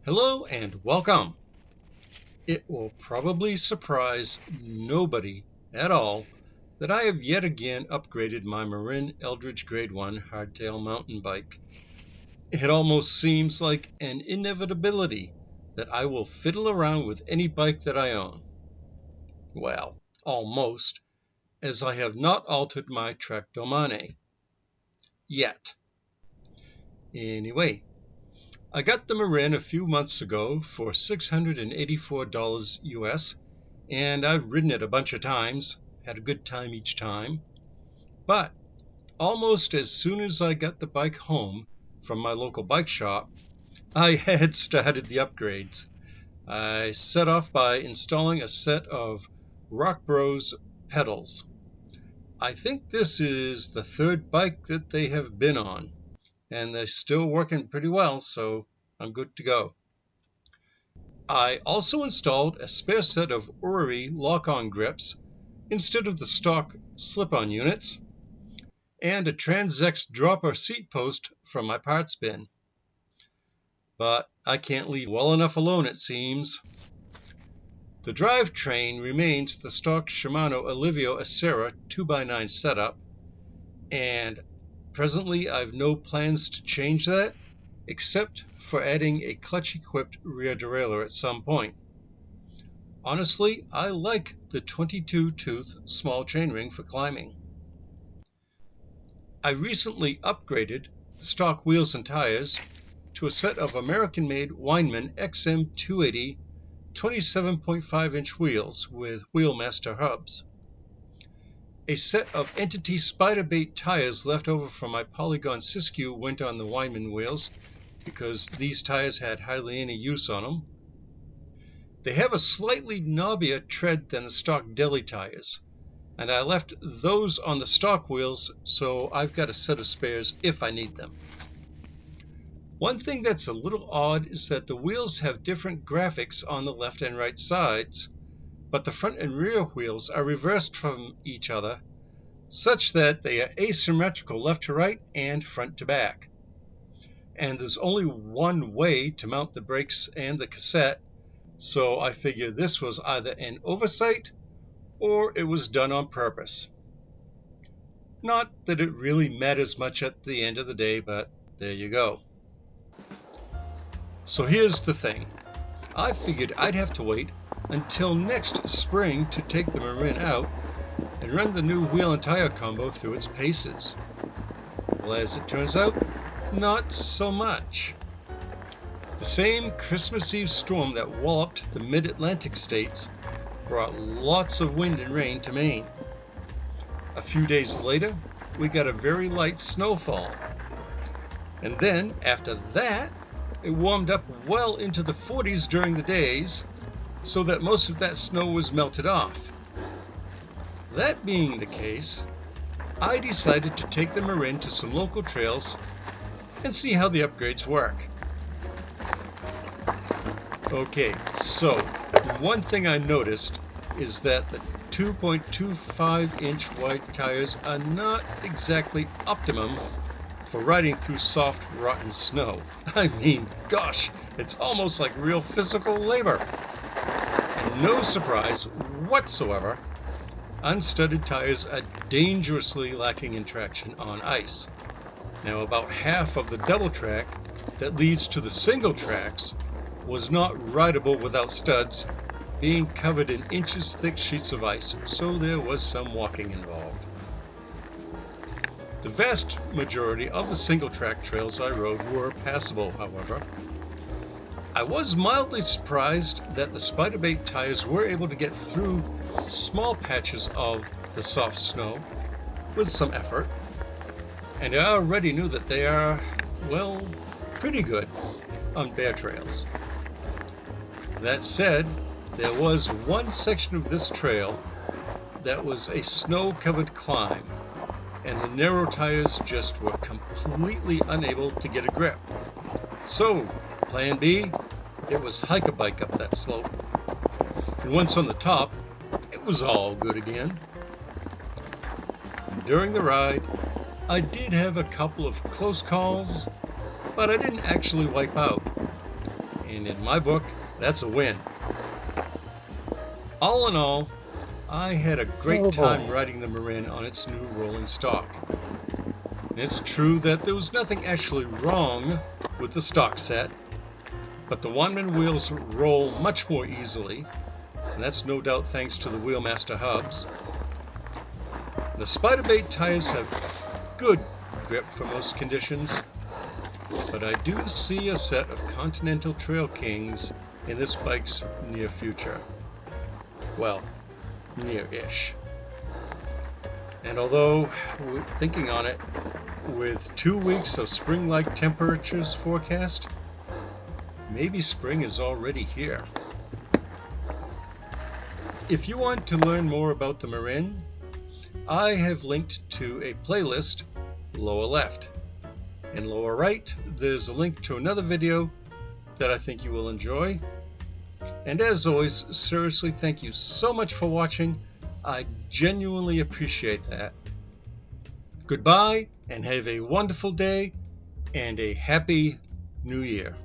Hello and welcome. It will probably surprise nobody at all that I have yet again upgraded my Marin Eldridge Grade 1 hardtail mountain bike. It almost seems like an inevitability that I will fiddle around with any bike that I own. Well, almost, as I have not altered my tractomane. Yet. Anyway, I got the Marin a few months ago for $684 US, and I've ridden it a bunch of times, had a good time each time. But almost as soon as I got the bike home from my local bike shop, I had started the upgrades. I set off by installing a set of Rock Bros pedals. I think this is the third bike that they have been on, and they're still working pretty well, so I'm good to go. I also installed a spare set of Oury lock-on grips instead of the stock slip-on units, and a TranzX dropper seat post from my parts bin. But I can't leave well enough alone, it seems. The drivetrain remains the stock Shimano Alivio Acera 2x9 setup, and presently I've no plans to change that, except for adding a clutch-equipped rear derailleur at some point. Honestly, I like the 22-tooth small chainring for climbing. I recently upgraded the stock wheels and tires to a set of American-made Weinmann XM-280 27.5-inch wheels with Wheelmaster hubs. A set of Entity Spiderbait tires left over from my Polygon Siskiu went on the Weinmann wheels because these tires had hardly any use on them. They have a slightly knobbier tread than the stock Deli tires, and I left those on the stock wheels, so I've got a set of spares if I need them. One thing that's a little odd is that the wheels have different graphics on the left and right sides, but the front and rear wheels are reversed from each other, such that they are asymmetrical left to right and front to back. And there's only one way to mount the brakes and the cassette, so I figure this was either an oversight or it was done on purpose. Not that it really matters much at the end of the day, but there you go. So here's the thing. I figured I'd have to wait until next spring to take the Marin out and run the new wheel and tire combo through its paces. Well, as it turns out, not so much. The same Christmas Eve storm that walloped the mid-Atlantic states brought lots of wind and rain to Maine. A few days later, we got a very light snowfall. And then, after that, it warmed up well into the 40s during the days, so that most of that snow was melted off. That being the case, I decided to take the Marin to some local trails and see how the upgrades work. Okay, so one thing I noticed is that the 2.25-inch wide tires are not exactly optimum for riding through soft, rotten snow. I mean, gosh, it's almost like real physical labor. And no surprise whatsoever, unstudded tires are dangerously lacking in traction on ice. Now, about half of the double track that leads to the single tracks was not rideable without studs, being covered in inches thick sheets of ice, so there was some walking involved. The vast majority of the single track trails I rode were passable, however. I was mildly surprised that the Spiderbait tires were able to get through small patches of the soft snow with some effort, and I already knew that they are, well, pretty good on bare trails. That said, there was one section of this trail that was a snow-covered climb, and the narrow tires just were completely unable to get a grip. So, plan B, it was hike-a-bike up that slope. And once on the top, it was all good again. During the ride, I did have a couple of close calls, but I didn't actually wipe out. and in my book, that's a win. All in all, I had a great time riding the Marin on its new rolling stock. And it's true that there was nothing actually wrong with the stock set, but the Weinmann wheels roll much more easily, and that's no doubt thanks to the Wheelmaster hubs. The Spiderbait tires have good grip for most conditions, but I do see a set of Continental Trail Kings in this bike's near future. Well, near-ish. And although, thinking on it, with 2 weeks of spring-like temperatures forecast, maybe spring is already here. If you want to learn more about the Marin, I have linked to a playlist lower left. In lower right, there's a link to another video that I think you will enjoy. And as always, seriously, thank you so much for watching. I genuinely appreciate that. Goodbye, and have a wonderful day, and a happy New Year.